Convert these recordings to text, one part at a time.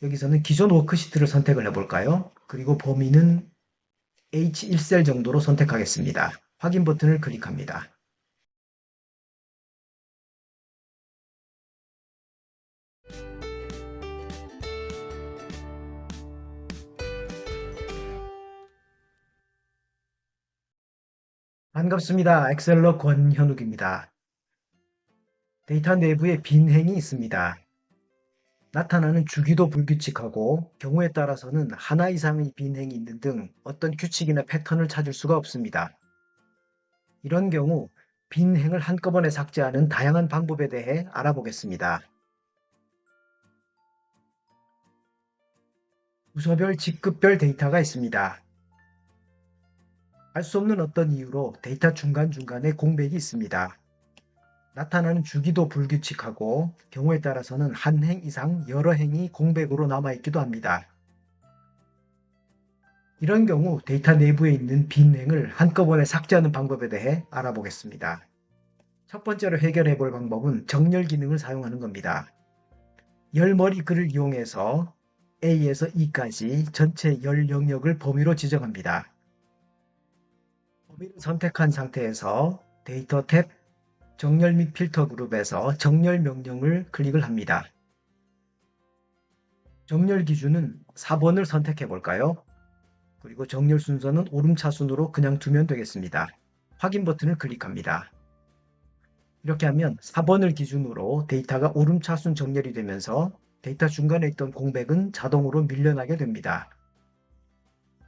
여기서는 기존 워크시트를 선택을 해볼까요? 그리고 범위는 H1셀 정도로 선택하겠습니다. 확인 버튼을 클릭합니다. 반갑습니다. 엑셀러 권현욱입니다. 데이터 내부에 빈행이 있습니다. 나타나는 주기도 불규칙하고 경우에 따라서는 하나 이상의 빈행이 있는 등 어떤 규칙이나 패턴을 찾을 수가 없습니다. 이런 경우 빈행을 한꺼번에 삭제하는 다양한 방법에 대해 알아보겠습니다. 부서별 직급별 데이터가 있습니다. 알 수 없는 어떤 이유로 데이터 중간중간에 공백이 있습니다. 나타나는 주기도 불규칙하고 경우에 따라서는 한 행 이상 여러 행이 공백으로 남아있기도 합니다. 이런 경우 데이터 내부에 있는 빈 행을 한꺼번에 삭제하는 방법에 대해 알아보겠습니다. 첫 번째로 해결해 볼 방법은 정렬 기능을 사용하는 겁니다. 열머리 글을 이용해서 A에서 E까지 전체 열 영역을 범위로 지정합니다. 범위를 선택한 상태에서 데이터 탭 정렬 및 필터 그룹에서 정렬 명령을 클릭을 합니다. 정렬 기준은 4번을 선택해 볼까요? 그리고 정렬 순서는 오름차순으로 그냥 두면 되겠습니다. 확인 버튼을 클릭합니다. 이렇게 하면 4번을 기준으로 데이터가 오름차순 정렬이 되면서 데이터 중간에 있던 공백은 자동으로 밀려나게 됩니다.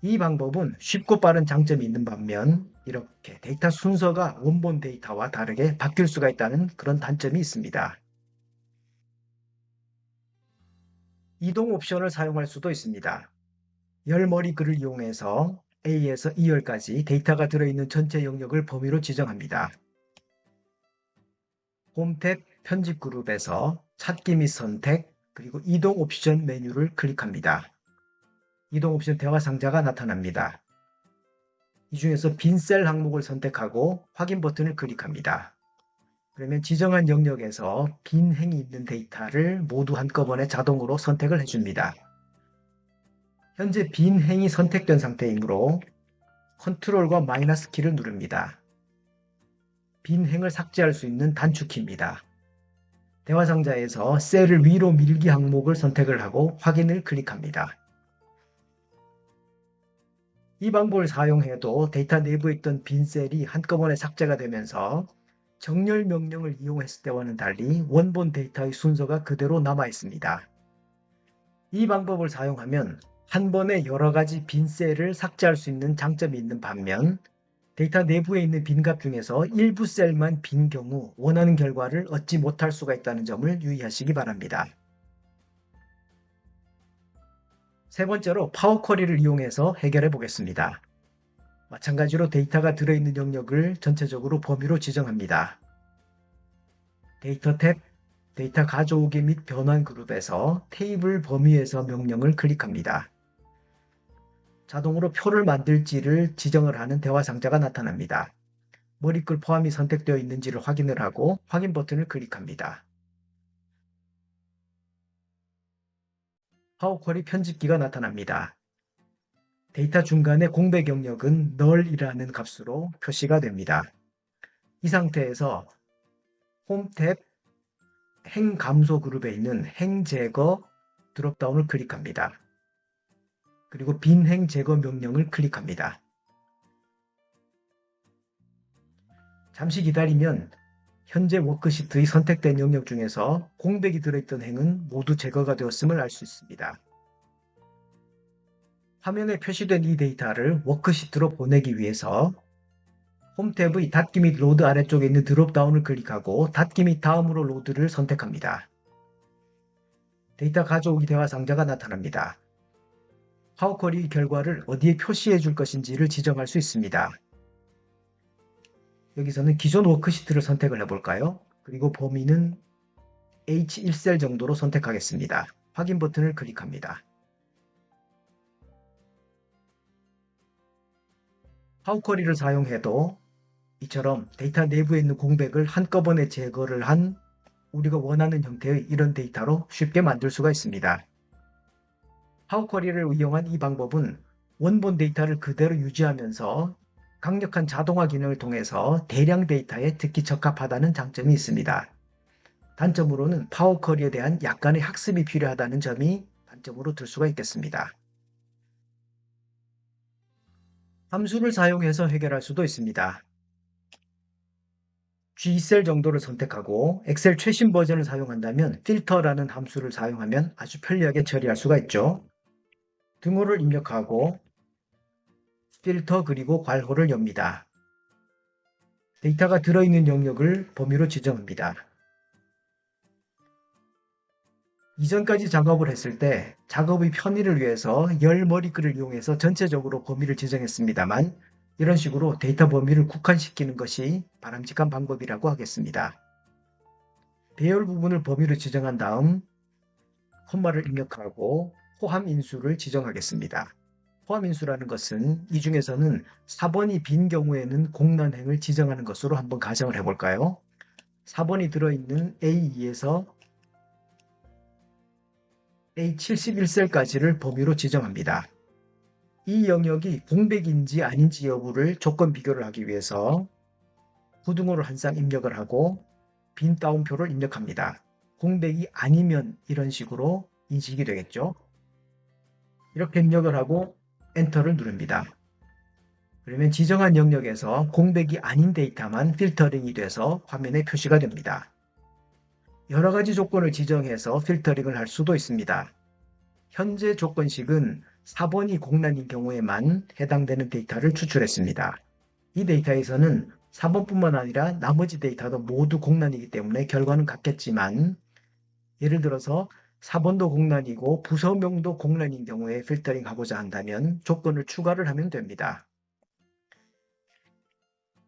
이 방법은 쉽고 빠른 장점이 있는 반면 이렇게 데이터 순서가 원본 데이터와 다르게 바뀔 수가 있다는 그런 단점이 있습니다. 이동 옵션을 사용할 수도 있습니다. 열머리 글을 이용해서 A에서 E열까지 데이터가 들어있는 전체 영역을 범위로 지정합니다. 홈 탭 편집 그룹에서 찾기 및 선택 그리고 이동 옵션 메뉴를 클릭합니다. 이동 옵션 대화 상자가 나타납니다. 이 중에서 빈 셀 항목을 선택하고 확인 버튼을 클릭합니다. 그러면 지정한 영역에서 빈 행이 있는 데이터를 모두 한꺼번에 자동으로 선택을 해줍니다. 현재 빈 행이 선택된 상태이므로 컨트롤과 마이너스 키를 누릅니다. 빈 행을 삭제할 수 있는 단축키입니다. 대화 상자에서 셀을 위로 밀기 항목을 선택을 하고 확인을 클릭합니다. 이 방법을 사용해도 데이터 내부에 있던 빈 셀이 한꺼번에 삭제가 되면서 정렬 명령을 이용했을 때와는 달리 원본 데이터의 순서가 그대로 남아 있습니다. 이 방법을 사용하면 한 번에 여러 가지 빈 셀을 삭제할 수 있는 장점이 있는 반면 데이터 내부에 있는 빈 값 중에서 일부 셀만 빈 경우 원하는 결과를 얻지 못할 수가 있다는 점을 유의하시기 바랍니다. 세 번째로 파워 쿼리를 이용해서 해결해 보겠습니다. 마찬가지로 데이터가 들어있는 영역을 전체적으로 범위로 지정합니다. 데이터 탭, 데이터 가져오기 및 변환 그룹에서 테이블 범위에서 명령을 클릭합니다. 자동으로 표를 만들지를 지정을 하는 대화 상자가 나타납니다. 머리글 포함이 선택되어 있는지를 확인을 하고 확인 버튼을 클릭합니다. 파워 쿼리 편집기가 나타납니다. 데이터 중간의 공백 영역은 null이라는 값으로 표시가 됩니다. 이 상태에서 홈 탭 행 감소 그룹에 있는 행 제거 드롭다운을 클릭합니다. 그리고 빈 행 제거 명령을 클릭합니다. 잠시 기다리면 현재 워크시트의 선택된 영역 중에서 공백이 들어있던 행은 모두 제거가 되었음을 알 수 있습니다. 화면에 표시된 이 데이터를 워크시트로 보내기 위해서 홈 탭의 닫기 및 로드 아래쪽에 있는 드롭다운을 클릭하고 닫기 및 다음으로 로드를 선택합니다. 데이터 가져오기 대화 상자가 나타납니다. 파워 쿼리 결과를 어디에 표시해 줄 것인지를 지정할 수 있습니다. 여기서는 기존 워크시트를 선택을 해볼까요? 그리고 범위는 H1셀 정도로 선택하겠습니다. 확인 버튼을 클릭합니다. 파워 쿼리를 사용해도 이처럼 데이터 내부에 있는 공백을 한꺼번에 제거를 한 우리가 원하는 형태의 이런 데이터로 쉽게 만들 수가 있습니다. 파워쿼리를 이용한 이 방법은 원본 데이터를 그대로 유지하면서 강력한 자동화 기능을 통해서 대량 데이터에 특히 적합하다는 장점이 있습니다. 단점으로는 파워쿼리에 대한 약간의 학습이 필요하다는 점이 단점으로 들 수가 있겠습니다. 함수를 사용해서 해결할 수도 있습니다. G셀 정도를 선택하고 엑셀 최신 버전을 사용한다면 필터라는 함수를 사용하면 아주 편리하게 처리할 수가 있죠. 등호를 입력하고 필터 그리고 괄호를 엽니다. 데이터가 들어있는 영역을 범위로 지정합니다. 이전까지 작업을 했을 때 작업의 편의를 위해서 열 머리글을 이용해서 전체적으로 범위를 지정했습니다만 이런 식으로 데이터 범위를 국한시키는 것이 바람직한 방법이라고 하겠습니다. 배열 부분을 범위로 지정한 다음 콤마를 입력하고 포함인수를 지정하겠습니다. 포함인수라는 것은 이 중에서는 4번이 빈 경우에는 공란행을 지정하는 것으로 한번 가정을 해볼까요? 4번이 들어있는 A2에서 A71셀까지를 범위로 지정합니다. 이 영역이 공백인지 아닌지 여부를 조건 비교를 하기 위해서 부등호를 한 쌍 입력을 하고 빈 따옴표를 입력합니다. 공백이 아니면 이런 식으로 인식이 되겠죠. 이렇게 입력을 하고 엔터를 누릅니다. 그러면 지정한 영역에서 공백이 아닌 데이터만 필터링이 돼서 화면에 표시가 됩니다. 여러 가지 조건을 지정해서 필터링을 할 수도 있습니다. 현재 조건식은 4번이 공란인 경우에만 해당되는 데이터를 추출했습니다. 이 데이터에서는 4번뿐만 아니라 나머지 데이터도 모두 공란이기 때문에 결과는 같겠지만 예를 들어서 4번도 공란이고 부서명도 공란인 경우에 필터링 하고자 한다면 조건을 추가를 하면 됩니다.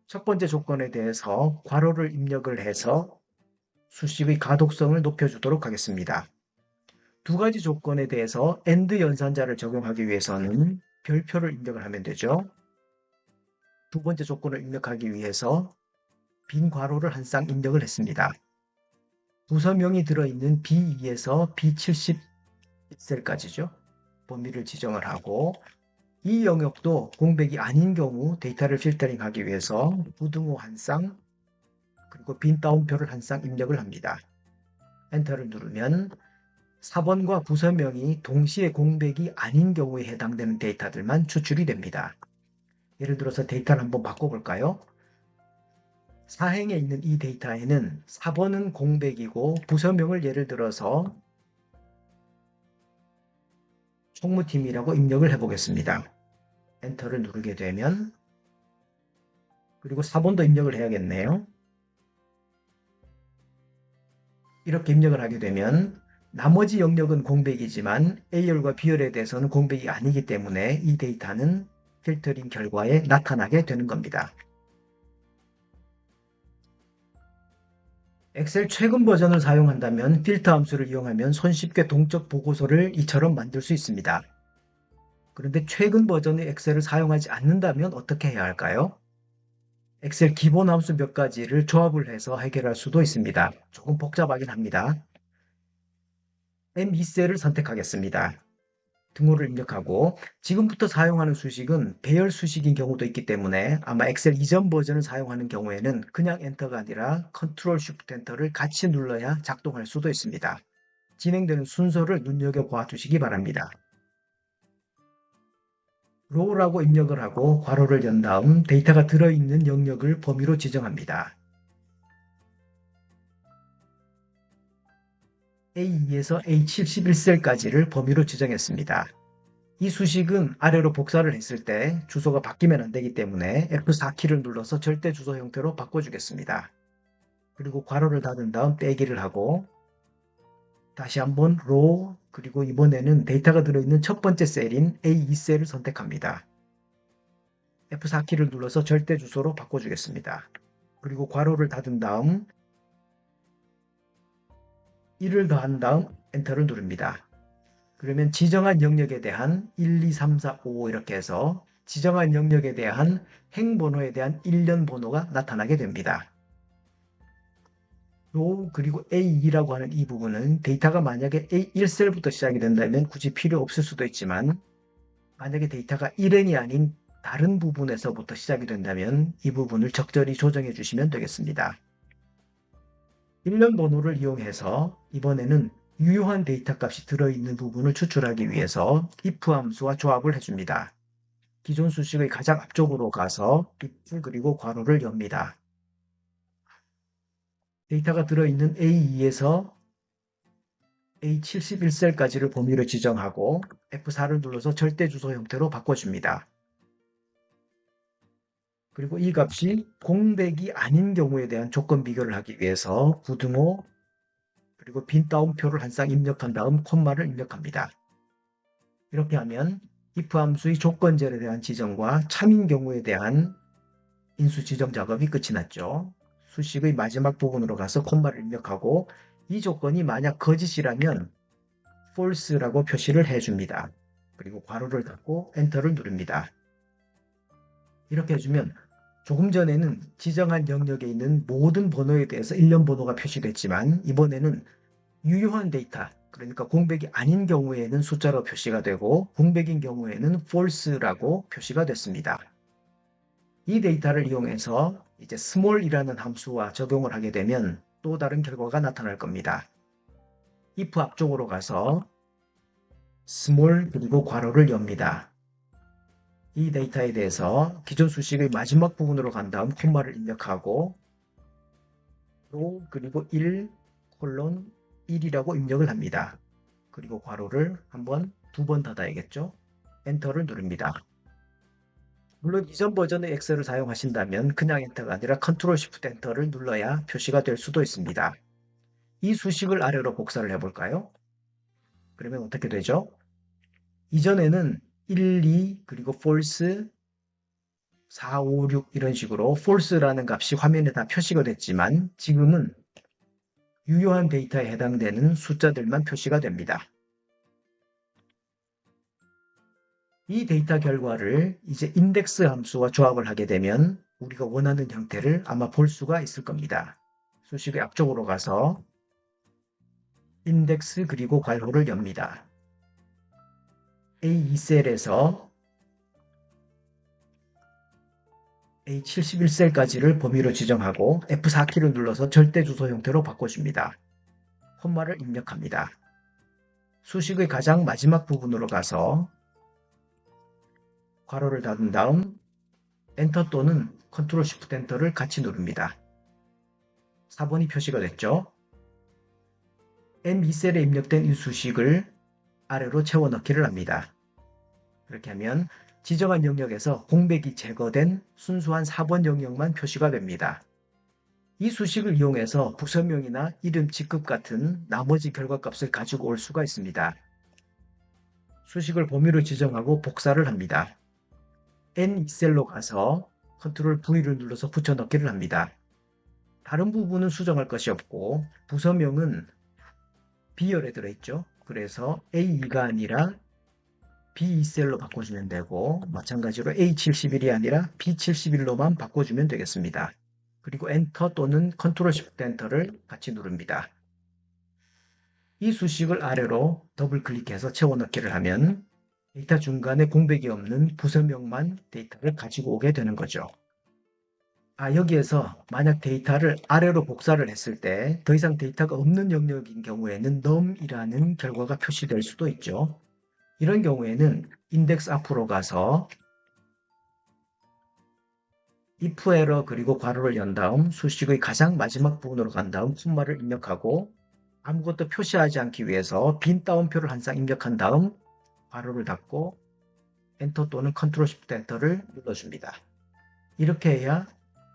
첫 번째 조건에 대해서 괄호를 입력을 해서 수식의 가독성을 높여주도록 하겠습니다. 두 가지 조건에 대해서 AND 연산자를 적용하기 위해서는 별표를 입력을 하면 되죠. 두 번째 조건을 입력하기 위해서 빈 괄호를 한 쌍 입력을 했습니다. 부서명이 들어있는 B2에서 B70셀까지죠. 범위를 지정을 하고 이 영역도 공백이 아닌 경우 데이터를 필터링하기 위해서 부등호 한 쌍 그리고 빈 따옴표를 한 쌍 입력을 합니다. 엔터를 누르면 4번과 부서명이 동시에 공백이 아닌 경우에 해당되는 데이터들만 추출이 됩니다. 예를 들어서 데이터를 한번 바꿔볼까요? 사행에 있는 이 데이터에는 4번은 공백이고 부서명을 예를 들어서 총무팀이라고 입력을 해보겠습니다. 엔터를 누르게 되면 그리고 4번도 입력을 해야겠네요. 이렇게 입력을 하게 되면 나머지 영역은 공백이지만 A열과 B열에 대해서는 공백이 아니기 때문에 이 데이터는 필터링 결과에 나타나게 되는 겁니다. 엑셀 최근 버전을 사용한다면 필터 함수를 이용하면 손쉽게 동적 보고서를 이처럼 만들 수 있습니다. 그런데 최근 버전의 엑셀을 사용하지 않는다면 어떻게 해야 할까요? 엑셀 기본 함수 몇 가지를 조합을 해서 해결할 수도 있습니다. 조금 복잡하긴 합니다. M2셀을 선택하겠습니다. 등호를 입력하고 지금부터 사용하는 수식은 배열 수식인 경우도 있기 때문에 아마 엑셀 이전 버전을 사용하는 경우에는 그냥 엔터가 아니라 컨트롤 쉬프트 엔터를 같이 눌러야 작동할 수도 있습니다. 진행되는 순서를 눈여겨봐 주시기 바랍니다. row라고 입력을 하고 괄호를 연 다음 데이터가 들어있는 영역을 범위로 지정합니다. A2에서 A71셀까지를 범위로 지정했습니다. 이 수식은 아래로 복사를 했을 때 주소가 바뀌면 안 되기 때문에 F4키를 눌러서 절대 주소 형태로 바꿔주겠습니다. 그리고 괄호를 닫은 다음 빼기를 하고 다시 한번 row 그리고 이번에는 데이터가 들어있는 첫 번째 셀인 A2셀을 선택합니다. F4키를 눌러서 절대 주소로 바꿔주겠습니다. 그리고 괄호를 닫은 다음 1을 더한 다음 엔터를 누릅니다. 그러면 지정한 영역에 대한 1, 2, 3, 4, 5 이렇게 해서 지정한 영역에 대한 행번호에 대한 일련 번호가 나타나게 됩니다. 그리고 A2라고 하는 이 부분은 데이터가 만약에 A1셀부터 시작이 된다면 굳이 필요 없을 수도 있지만 만약에 데이터가 1n이 아닌 다른 부분에서부터 시작이 된다면 이 부분을 적절히 조정해 주시면 되겠습니다. 1년 번호를 이용해서 이번에는 유효한 데이터 값이 들어있는 부분을 추출하기 위해서 if 함수와 조합을 해줍니다. 기존 수식의 가장 앞쪽으로 가서 if 그리고 괄호를 엽니다. 데이터가 들어있는 A2에서 A71셀까지를 범위로 지정하고 F4를 눌러서 절대 주소 형태로 바꿔줍니다. 그리고 이 값이 공백이 아닌 경우에 대한 조건 비교를 하기 위해서 부등호 그리고 빈 따옴표를 한 쌍 입력한 다음 콤마를 입력합니다. 이렇게 하면 if 함수의 조건절에 대한 지정과 참인 경우에 대한 인수 지정 작업이 끝이 났죠. 수식의 마지막 부분으로 가서 콤마를 입력하고 이 조건이 만약 거짓이라면 false라고 표시를 해줍니다. 그리고 괄호를 닫고 엔터를 누릅니다. 이렇게 해주면 조금 전에는 지정한 영역에 있는 모든 번호에 대해서 일련 번호가 표시됐지만 이번에는 유효한 데이터, 그러니까 공백이 아닌 경우에는 숫자로 표시가 되고 공백인 경우에는 false라고 표시가 됐습니다. 이 데이터를 이용해서 이제 small이라는 함수와 적용을 하게 되면 또 다른 결과가 나타날 겁니다. if 앞쪽으로 가서 small 그리고 괄호를 엽니다. 이 데이터에 대해서 기존 수식의 마지막 부분으로 간 다음 콤마를 입력하고 로 그리고 1 콜론 1이라고 입력을 합니다. 그리고 괄호를 두 번 닫아야겠죠. 엔터를 누릅니다. 물론 이전 버전의 엑셀을 사용하신다면 그냥 엔터가 아니라 컨트롤 쉬프트 엔터를 눌러야 표시가 될 수도 있습니다. 이 수식을 아래로 복사를 해볼까요? 그러면 어떻게 되죠? 이전에는 1, 2 그리고 false 4, 5, 6 이런 식으로 false라는 값이 화면에 다 표시가 됐지만 지금은 유효한 데이터에 해당되는 숫자들만 표시가 됩니다. 이 데이터 결과를 이제 인덱스 함수와 조합을 하게 되면 우리가 원하는 형태를 아마 볼 수가 있을 겁니다. 수식의 앞쪽으로 가서 인덱스 그리고 괄호를 엽니다. A2셀에서 A71셀까지를 범위로 지정하고 F4키를 눌러서 절대 주소 형태로 바꿔줍니다. 콤마를 입력합니다. 수식의 가장 마지막 부분으로 가서 괄호를 닫은 다음 엔터 또는 컨트롤 쉬프트 엔터를 같이 누릅니다. 4번이 표시가 됐죠? M2셀에 입력된 이 수식을 아래로 채워 넣기를 합니다. 그렇게 하면 지정한 영역에서 공백이 제거된 순수한 4번 영역만 표시가 됩니다. 이 수식을 이용해서 부서명이나 이름 직급 같은 나머지 결과값을 가지고 올 수가 있습니다. 수식을 범위로 지정하고 복사를 합니다. N2셀로 가서 컨트롤 V를 눌러서 붙여넣기를 합니다. 다른 부분은 수정할 것이 없고 부서명은 B열에 들어있죠. 그래서 A2가 아니라 B2셀로 바꿔주면 되고 마찬가지로 A71이 아니라 B71로만 바꿔주면 되겠습니다. 그리고 엔터 또는 컨트롤 쉬프트 엔터를 같이 누릅니다. 이 수식을 아래로 더블 클릭해서 채워 넣기를 하면 데이터 중간에 공백이 없는 부서명만 데이터를 가지고 오게 되는 거죠. 여기에서 만약 데이터를 아래로 복사를 했을 때 더 이상 데이터가 없는 영역인 경우에는 null이라는 결과가 표시될 수도 있죠. 이런 경우에는 인덱스 앞으로 가서 if error 그리고 괄호를 연 다음 수식의 가장 마지막 부분으로 간 다음 콤마를 입력하고 아무것도 표시하지 않기 위해서 빈 따옴표를 한 쌍 입력한 다음 괄호를 닫고 엔터 또는 컨트롤 쉬프트 엔터를 눌러줍니다. 이렇게 해야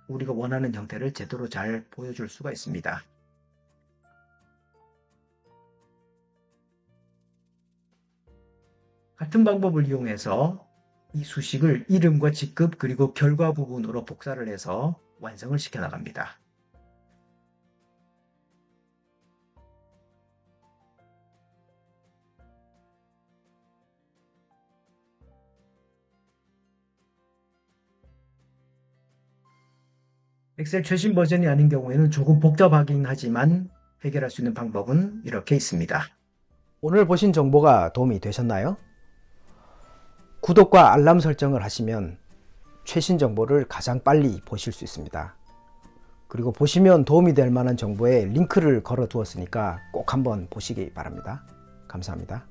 우리가 원하는 형태를 제대로 잘 보여줄 수가 있습니다. 같은 방법을 이용해서 이 수식을 이름과 직급 그리고 결과 부분으로 복사를 해서 완성을 시켜 나갑니다. 엑셀 최신 버전이 아닌 경우에는 조금 복잡하긴 하지만 해결할 수 있는 방법은 이렇게 있습니다. 오늘 보신 정보가 도움이 되셨나요? 구독과 알람 설정을 하시면 최신 정보를 가장 빨리 보실 수 있습니다. 그리고 보시면 도움이 될 만한 정보에 링크를 걸어 두었으니까 꼭 한번 보시기 바랍니다. 감사합니다.